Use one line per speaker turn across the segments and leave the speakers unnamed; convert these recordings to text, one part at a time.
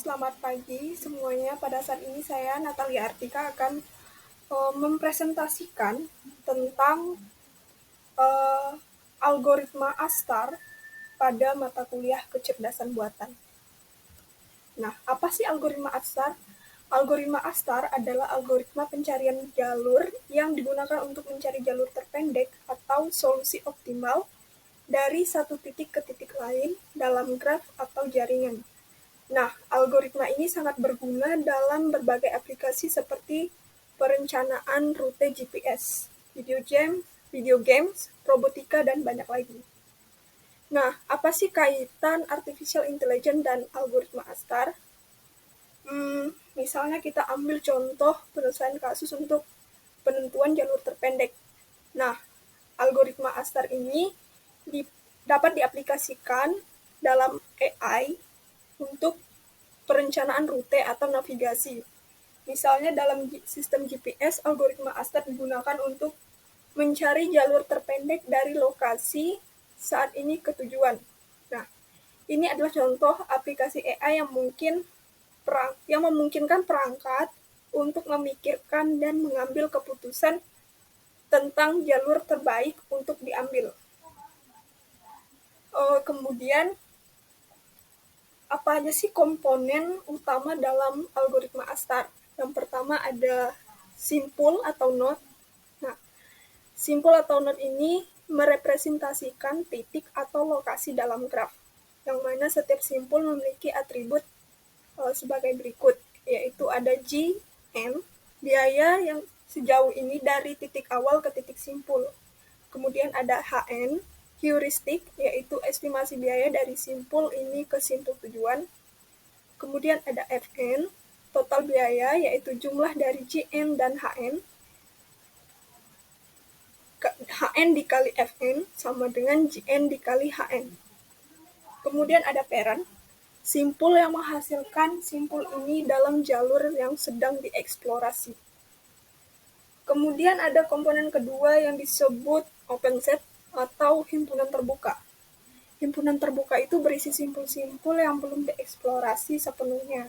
Selamat pagi semuanya. Pada saat ini saya Natalia Artika akan mempresentasikan tentang uh, algoritma Astar pada mata kuliah kecerdasan buatan. Nah, apa sih algoritma Astar? Algoritma Astar adalah algoritma pencarian jalur yang digunakan untuk mencari jalur terpendek atau solusi optimal dari satu titik ke titik lain dalam graf atau jaringan. Nah, algoritma ini sangat berguna dalam berbagai aplikasi seperti perencanaan rute GPS, video games, robotika, dan banyak lagi. Nah, apa sih kaitan artificial intelligence dan algoritma Astar? Misalnya kita ambil contoh penyelesaian kasus untuk penentuan jalur terpendek. Nah, algoritma Astar ini dapat diaplikasikan dalam AI untuk perencanaan rute atau navigasi. Misalnya dalam sistem GPS, algoritma Astar digunakan untuk mencari jalur terpendek dari lokasi saat ini ke tujuan. Nah, ini adalah contoh aplikasi AI yang memungkinkan perangkat untuk memikirkan dan mengambil keputusan tentang jalur terbaik untuk diambil. Kemudian apa aja sih komponen utama dalam algoritma Astar? Yang pertama ada simpul atau node. Nah, simpul atau node ini merepresentasikan titik atau lokasi dalam graf, yang mana setiap simpul memiliki atribut sebagai berikut, yaitu ada Gn, biaya yang sejauh ini dari titik awal ke titik simpul. Kemudian ada Hn, heuristik, yaitu estimasi biaya dari simpul ini ke simpul tujuan. Kemudian ada Fn, total biaya, yaitu jumlah dari Gn dan Hn. Hn dikali Fn sama dengan Gn dikali Hn. Kemudian ada parent, simpul yang menghasilkan simpul ini dalam jalur yang sedang dieksplorasi. Kemudian ada komponen kedua yang disebut open set atau himpunan terbuka. Himpunan terbuka itu berisi simpul-simpul yang belum dieksplorasi sepenuhnya.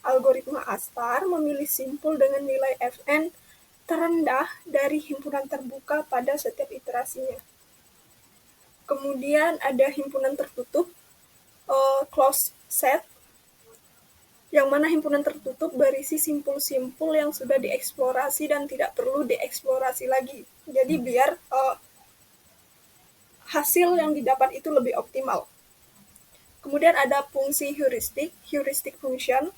Algoritma Astar memilih simpul dengan nilai Fn terendah dari himpunan terbuka pada setiap iterasinya. Kemudian ada himpunan tertutup, closed set, yang mana himpunan tertutup berisi simpul-simpul yang sudah dieksplorasi dan tidak perlu dieksplorasi lagi. Jadi biar hasil yang didapat itu lebih optimal. Kemudian ada fungsi heuristic function,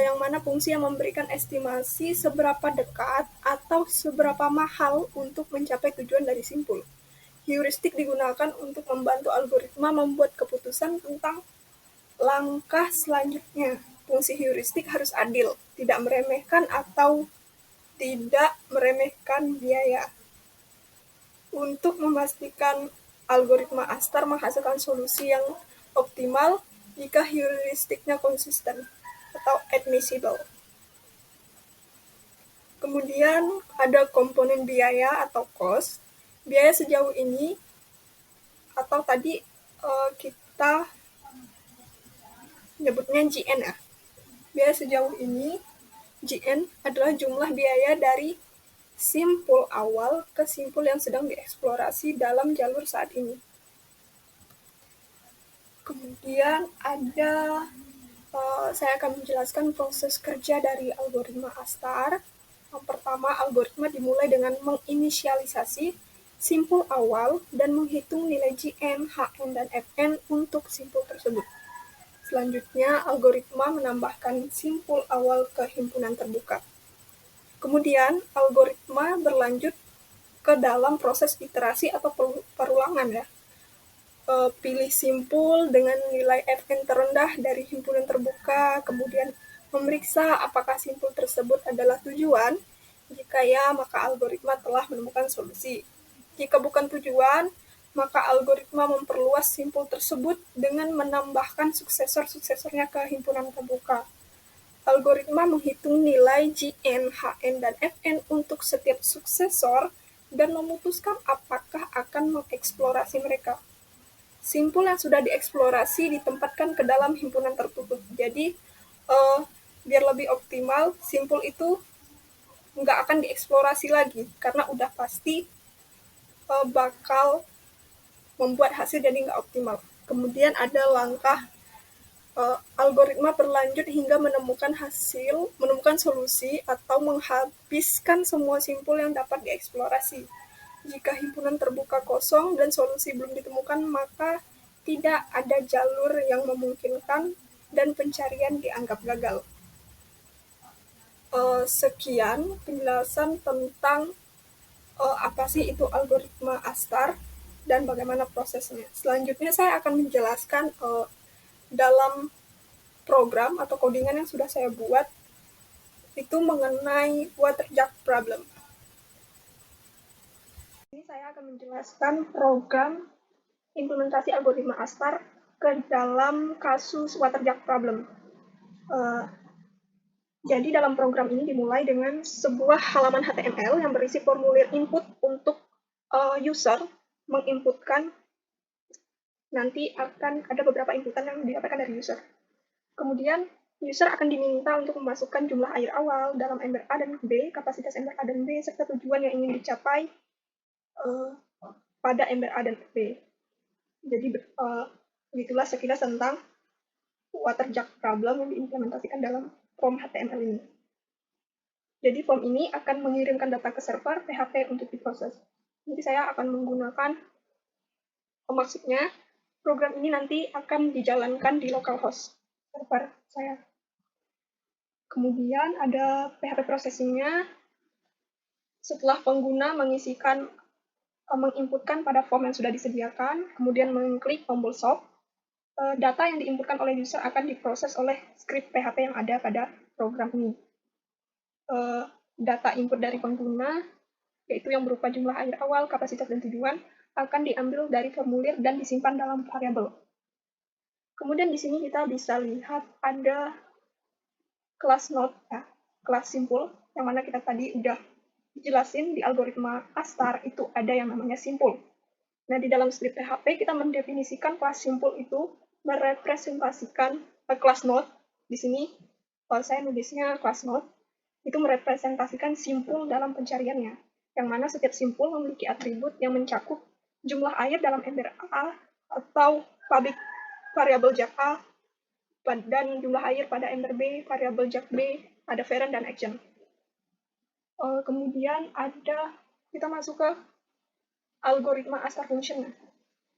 yang mana fungsi yang memberikan estimasi seberapa dekat atau seberapa mahal untuk mencapai tujuan dari simpul. Heuristik digunakan untuk membantu algoritma membuat keputusan tentang langkah selanjutnya. Fungsi heuristik harus adil, tidak meremehkan atau tidak meremehkan biaya. Untuk memastikan algoritma Astar menghasilkan solusi yang optimal jika heuristiknya konsisten atau admissible. Kemudian ada komponen biaya atau cost. Biaya sejauh ini atau tadi kita nyebutnya Gn ya. Biaya sejauh ini Gn adalah jumlah biaya dari simpul awal ke simpul yang sedang dieksplorasi dalam jalur saat ini. Kemudian saya akan menjelaskan proses kerja dari algoritma Astar. Yang pertama, algoritma dimulai dengan menginisialisasi simpul awal dan menghitung nilai Gn, Hn, dan Fn untuk simpul tersebut. Selanjutnya, algoritma menambahkan simpul awal ke himpunan terbuka. Kemudian, algoritma berlanjut ke dalam proses iterasi atau perulangan ya. Pilih simpul dengan nilai Fn terendah dari himpunan terbuka, kemudian memeriksa apakah simpul tersebut adalah tujuan. Jika ya, maka algoritma telah menemukan solusi. Jika bukan tujuan, maka algoritma memperluas simpul tersebut dengan menambahkan suksesor-suksesornya ke himpunan terbuka. Algoritma menghitung nilai Gn, Hn, dan Fn untuk setiap suksesor dan memutuskan apakah akan mengeksplorasi mereka. Simpul yang sudah dieksplorasi ditempatkan ke dalam himpunan tertutup. Jadi, biar lebih optimal, simpul itu nggak akan dieksplorasi lagi karena udah pasti bakal membuat hasil jadi nggak optimal. Kemudian ada langkah algoritma berlanjut hingga menemukan solusi atau menghabiskan semua simpul yang dapat dieksplorasi. Jika himpunan terbuka kosong dan solusi belum ditemukan, maka tidak ada jalur yang memungkinkan dan pencarian dianggap gagal. Sekian penjelasan tentang apa sih itu algoritma ASTAR dan bagaimana prosesnya. Selanjutnya saya akan menjelaskan dalam program atau codingan yang sudah saya buat itu mengenai water jug problem. Ini saya akan menjelaskan program implementasi algoritma ASTAR ke dalam kasus water jug problem. Jadi dalam program ini dimulai dengan sebuah halaman HTML yang berisi formulir input untuk user menginputkan, nanti akan ada beberapa inputan yang didapatkan dari user. Kemudian user akan diminta untuk memasukkan jumlah air awal dalam ember A dan B, kapasitas ember A dan B, serta tujuan yang ingin dicapai pada ember A dan B. Jadi begitulah sekilas tentang water jug problem yang diimplementasikan dalam form HTML ini. Jadi form ini akan mengirimkan data ke server PHP untuk diproses. Nanti saya akan menggunakan, maksudnya program ini nanti akan dijalankan di localhost server saya. Kemudian ada PHP processing-nya. Setelah pengguna menginputkan pada form yang sudah disediakan, kemudian mengklik tombol solve, data yang diinputkan oleh user akan diproses oleh script PHP yang ada pada program ini. Data input dari pengguna, yaitu yang berupa jumlah air awal, kapasitas, dan tujuan, akan diambil dari formulir dan disimpan dalam variabel. Kemudian di sini kita bisa lihat ada kelas node, kelas simpul, yang mana kita tadi udah jelasin di algoritma ASTAR itu ada yang namanya simpul. Nah, di dalam script PHP kita mendefinisikan kelas simpul itu merepresentasikan kelas node. Di sini kalau saya nulisnya kelas node, itu merepresentasikan simpul dalam pencariannya, yang mana setiap simpul memiliki atribut yang mencakup jumlah air dalam ember A atau public variabel jak A, dan jumlah air pada ember B, variabel jak B, ada variant dan action. Kemudian kita masuk ke algoritma ASTAR function.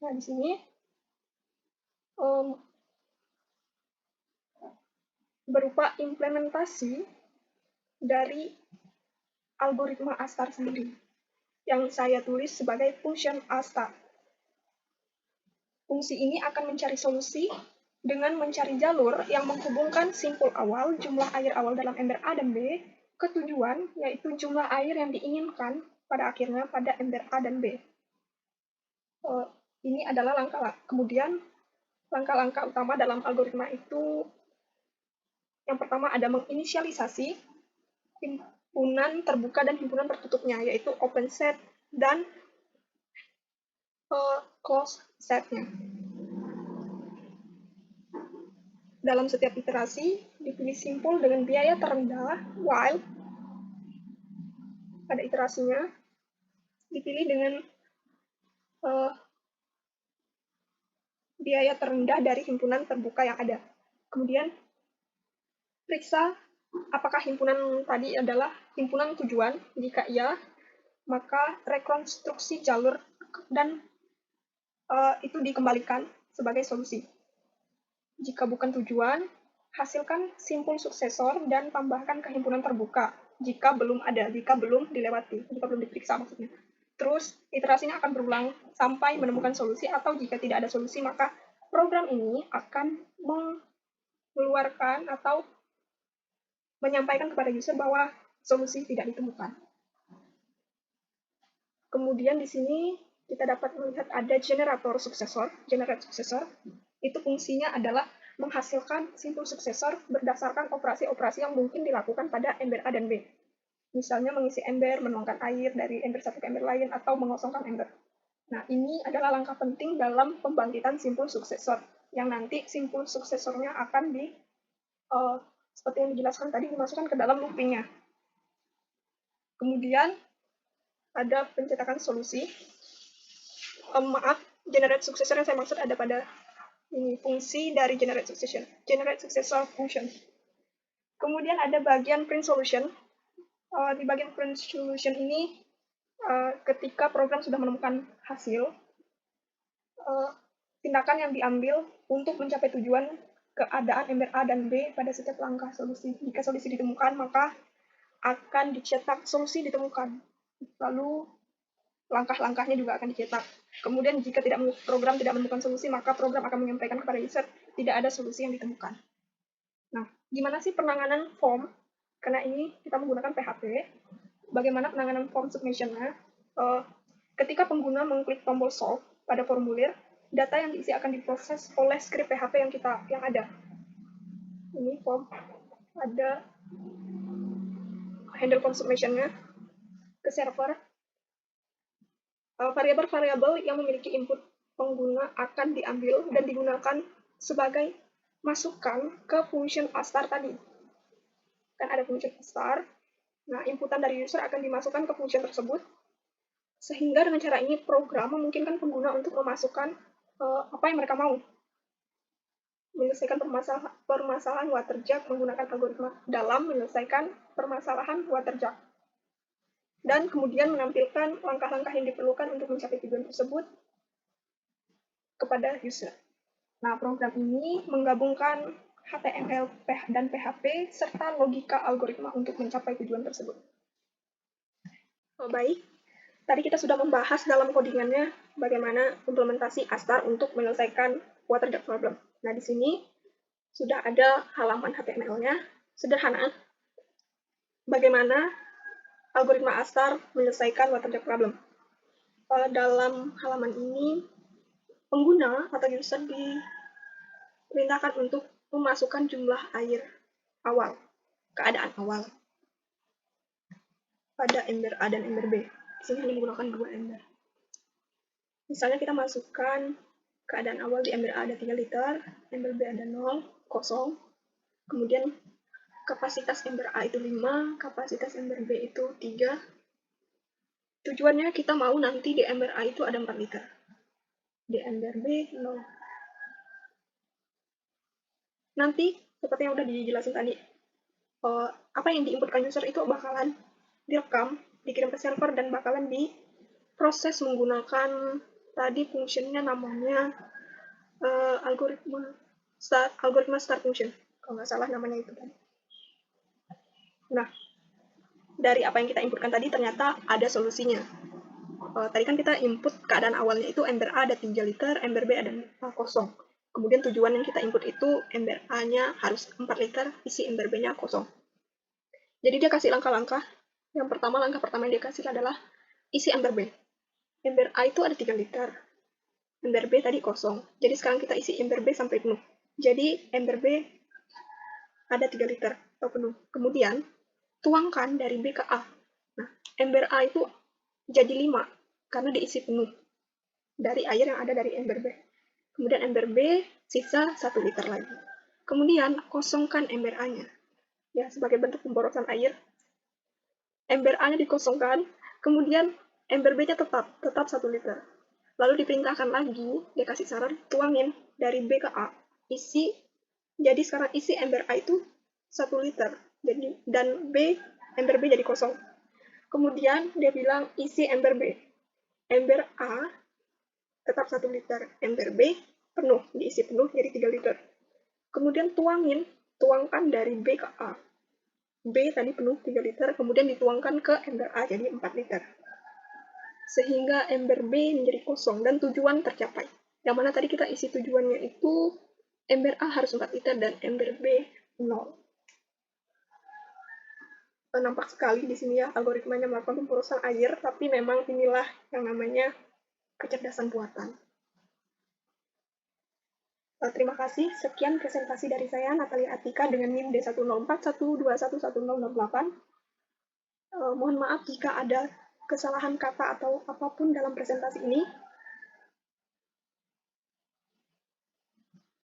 Nah, di sini berupa implementasi dari algoritma ASTAR sendiri, yang saya tulis sebagai function ASTAR. Fungsi ini akan mencari solusi dengan mencari jalur yang menghubungkan simpul awal, jumlah air awal dalam ember A dan B, ke tujuan, yaitu jumlah air yang diinginkan pada akhirnya pada ember A dan B. Ini adalah kemudian langkah-langkah utama dalam algoritma itu, yang pertama ada menginisialisasi himpunan terbuka dan himpunan tertutupnya, yaitu open set dan close set-nya. Dalam setiap iterasi, dipilih simpul dengan biaya terendah, while pada iterasinya dipilih dengan biaya terendah dari himpunan terbuka yang ada. Kemudian, periksa apakah himpunan tadi adalah himpunan tujuan. Jika iya, maka rekonstruksi jalur dan itu dikembalikan sebagai solusi. Jika bukan tujuan, hasilkan simpul suksesor dan tambahkan ke himpunan terbuka jika belum dilewati, jika belum diperiksa maksudnya. Terus, iterasinya akan berulang sampai menemukan solusi, atau jika tidak ada solusi, maka program ini akan mengeluarkan atau menyampaikan kepada user bahwa solusi tidak ditemukan. Kemudian di sini kita dapat melihat ada generate suksesor. Itu fungsinya adalah menghasilkan simpul suksesor berdasarkan operasi-operasi yang mungkin dilakukan pada ember A dan B. Misalnya mengisi ember, menuangkan air dari ember satu ke ember lain, atau mengosongkan ember. Nah, ini adalah langkah penting dalam pembangkitan simpul suksesor, yang nanti simpul suksesornya akan seperti yang dijelaskan tadi, dimasukkan ke dalam looping-nya. Kemudian ada pencetakan solusi. Maaf, generate successor yang saya maksud ada pada ini fungsi dari generate successor function. Kemudian ada bagian print solution. Di bagian print solution ini, ketika program sudah menemukan hasil, tindakan yang diambil untuk mencapai tujuan keadaan ember A dan B pada setiap langkah solusi. Jika solusi ditemukan, maka akan dicetak solusi ditemukan. Lalu langkah-langkahnya juga akan dicetak. Kemudian jika program tidak menemukan solusi, maka program akan menyampaikan kepada user tidak ada solusi yang ditemukan. Nah, gimana sih penanganan form? Karena ini kita menggunakan PHP. Bagaimana penanganan form submission-nya? Ketika pengguna mengklik tombol solve pada formulir, data yang diisi akan diproses oleh script PHP yang ada. Ini form ada handle form submission-nya ke server. Variabel-variabel yang memiliki input pengguna akan diambil dan digunakan sebagai masukan ke function astar tadi. Kan ada function astar. Nah, inputan dari user akan dimasukkan ke function tersebut, sehingga dengan cara ini program memungkinkan pengguna untuk memasukkan apa yang mereka mau. Menyelesaikan permasalahan waterjet menggunakan algoritma dalam menyelesaikan permasalahan waterjet. Dan kemudian menampilkan langkah-langkah yang diperlukan untuk mencapai tujuan tersebut kepada user. Nah, program ini menggabungkan HTML dan PHP serta logika algoritma untuk mencapai tujuan tersebut. Baik, tadi kita sudah membahas dalam codingannya bagaimana implementasi Astar untuk menyelesaikan waterjet problem. Nah, di sini sudah ada halaman HTML-nya, sederhana. Bagaimana algoritma Astar menyelesaikan waterjet problem. Dalam halaman ini, pengguna atau user diperintahkan untuk memasukkan jumlah air awal, keadaan awal, pada ember A dan ember B. Di sini hanya menggunakan dua ember. Misalnya kita masukkan keadaan awal di ember A ada 3 liter, ember B ada 0, kosong. Kemudian kapasitas ember A itu 5, kapasitas ember B itu 3. Tujuannya kita mau nanti di ember A itu ada 4 liter. Di ember B 0. Nanti seperti yang udah dijelasin tadi, apa yang diinputkan user itu bakalan direkam, dikirim ke server, dan bakalan diproses menggunakan tadi fungsinya namanya algoritma start function, kalau nggak salah namanya itu kan. Nah, dari apa yang kita inputkan tadi ternyata ada solusinya. Tadi kan kita input keadaan awalnya itu ember A ada 3 liter, ember B ada kosong. Kemudian tujuan yang kita input itu ember A-nya harus 4 liter, isi ember B-nya kosong. Jadi dia kasih langkah-langkah. Yang pertama, langkah pertama yang dia kasih adalah isi ember B. Ember A itu ada 3 liter. Ember B tadi kosong. Jadi sekarang kita isi ember B sampai penuh. Jadi ember B ada 3 liter atau penuh. Kemudian tuangkan dari B ke A. Nah, ember A itu jadi 5 karena diisi penuh dari air yang ada dari ember B. Kemudian ember B sisa 1 liter lagi. Kemudian kosongkan ember A-nya. Ya, sebagai bentuk pemborosan air. Ember A-nya dikosongkan, kemudian ember B-nya tetap 1 liter. Lalu diperintahkan lagi, dia kasih saran, tuangin dari B ke A. Jadi sekarang isi ember A itu 1 liter. Dan ember B jadi kosong. Kemudian dia bilang isi ember B. Ember A tetap 1 liter. Ember B penuh, diisi penuh jadi 3 liter. Kemudian tuangkan dari B ke A. B tadi penuh 3 liter, kemudian dituangkan ke ember A jadi 4 liter. Sehingga ember B menjadi kosong dan tujuan tercapai. Yang mana tadi kita isi tujuannya itu ember A harus 4 liter dan ember B 0. Nampak sekali di sini ya algoritmanya melakukan pemborosan air, tapi memang inilah yang namanya kecerdasan buatan. Terima kasih. Sekian presentasi dari saya, Natalia Atika, dengan NIM D104121108. Mohon maaf jika ada kesalahan kata atau apapun dalam presentasi ini.